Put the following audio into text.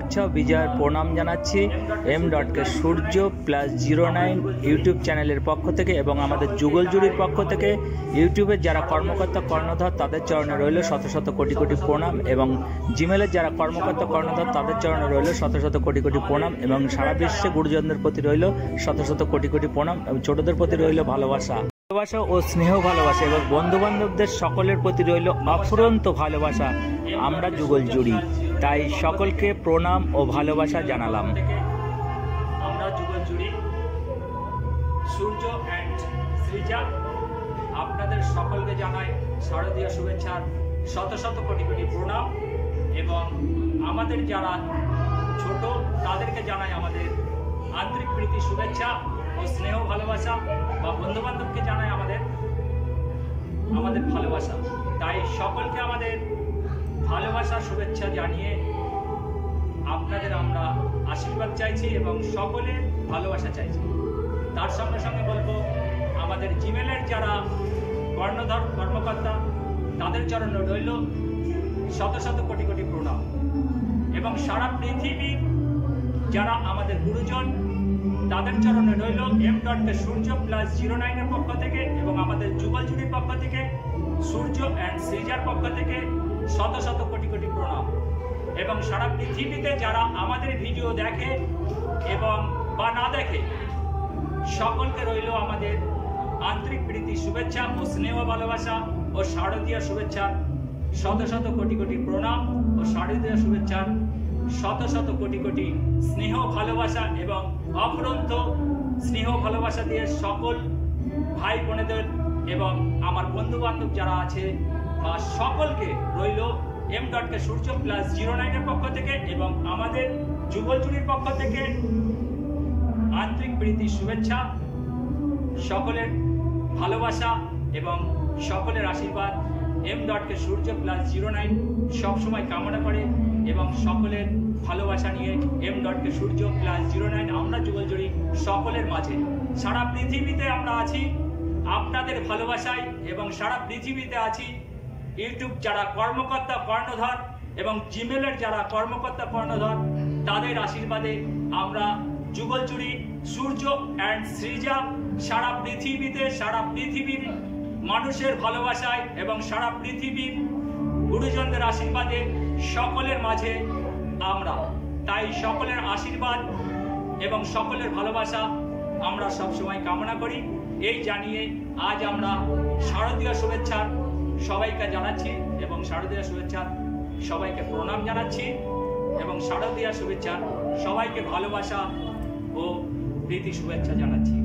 শুভেচ্ছা বিজয়ের প্রণাম জানাচ্ছি M.কে সূর্য +09 ইউটিউব চ্যানেলের পক্ষ থেকে এবং আমাদের যুগল জুড়ির পক্ষ থেকে। ইউটিউবের যারা কর্মকর্তা কর্ণধার তাদের চরণে রইল শত শত কোটি কোটি প্রণাম, এবং জিমেলের যারা কর্মকর্তা কর্ণধার তাদের চরণে রইল শত শত কোটি কোটি প্রণাম, এবং সারা বিশ্বে গুরুজনদের প্রতি রইল শত শত কোটি কোটি প্রণাম, এবং ছোটদের প্রতি রইল ভালোবাসা ও স্নেহ ভালোবাসা, এবং বন্ধু বান্ধবদের সকলের প্রতি রইল অফুরন্ত ভালোবাসা। আমরা যুগল জুড়ি, তাই সকলকে প্রণাম ও ভালোবাসা জানালাম। আমরা যুগল জুড়ি সূর্য অ্যান্ড সৃজা আপনাদের সকলকে জানাই শারদীয় শুভেচ্ছার শত শত কোটি কোটি প্রণাম, এবং আমাদের যারা ছোট তাদেরকে জানাই আমাদের আন্তরিক প্রীতি শুভেচ্ছা ও স্নেহ ভালোবাসা, বা বন্ধু বান্ধবকে জানাই আমাদের ভালোবাসা। তাই সকলকে আমাদের ভালোবাসা শুভেচ্ছা জানিয়ে আপনাদের আমরা আশীর্বাদ চাইছি এবং সকলের ভালোবাসা চাইছি। তার সঙ্গে সঙ্গে বলবো আমাদের জিমেলের যারা কর্ণধার কর্মকর্তা তাদের চরণে রইল শত শত কোটি কোটি প্রণাম, এবং সারা পৃথিবীর যারা আমাদের গুরুজন তাদের চরণে রইল M.কে সূর্য +09 এর পক্ষ থেকে, এবং আমাদের যুগল জুড়ির পক্ষ থেকে সূর্য অ্যান্ড সৃজার পক্ষ থেকে শত শত কোটি কোটি প্রণাম, এবং সারা পৃথিবীতে যারা আমাদের ভিডিও দেখে এবং বা না দেখে সকলকে রইল আমাদের আন্তরিক প্রীতি শুভেচ্ছা ও স্নেহ ভালোবাসা ও শারদীয় শুভেচ্ছার শত শত কোটি কোটি প্রণাম ও শারদীয় শুভেচ্ছার শত শত কোটি কোটি স্নেহ ভালোবাসা, এবং অফুরন্ত স্নেহ ভালোবাসা দিয়ে সকল ভাই বোনেদের এবং আমার বন্ধু বান্ধব যারা আছে বা সকলকে রইল M.কে সূর্য +09 এর পক্ষ থেকে এবং আমাদের যুগল জুড়ির পক্ষ থেকে আন্তরিক প্রীতি শুভেচ্ছা, সকলের ভালোবাসা এবং সকলের আশীর্বাদ। M.কে সূর্য +09 সবসময় কামনা করে, এবং সকলের ভালোবাসা নিয়ে M.কে সূর্য +09 আমরা যুগল জুড়ি সকলের মাঝে সারা পৃথিবীতে আমরা আছি আপনাদের ভালোবাসায়, এবং সারা পৃথিবীতে আছি ইউটিউব যারা কর্মকর্তা কর্ণধার এবং জিমেলের যারা কর্মকর্তা কর্ণধার তাদের আশীর্বাদে আমরা যুগল জুড়ি সূর্য অ্যান্ড সৃজা সারা পৃথিবীতে সারা পৃথিবীর মানুষের ভালোবাসায় এবং সারা পৃথিবীর গুরুজনদের আশীর্বাদে সকলের মাঝে আমরা। তাই সকলের আশীর্বাদ এবং সকলের ভালোবাসা আমরা সবসময় কামনা করি। এই জানিয়ে আজ আমরা শারদীয় শুভেচ্ছার সবাইকে জানাচ্ছি, এবং শারদীয় শুভেচ্ছার সবাইকে প্রণাম জানাচ্ছি, এবং শারদীয় শুভেচ্ছার সবাইকে ভালোবাসা ও প্রীতি শুভেচ্ছা জানাচ্ছি।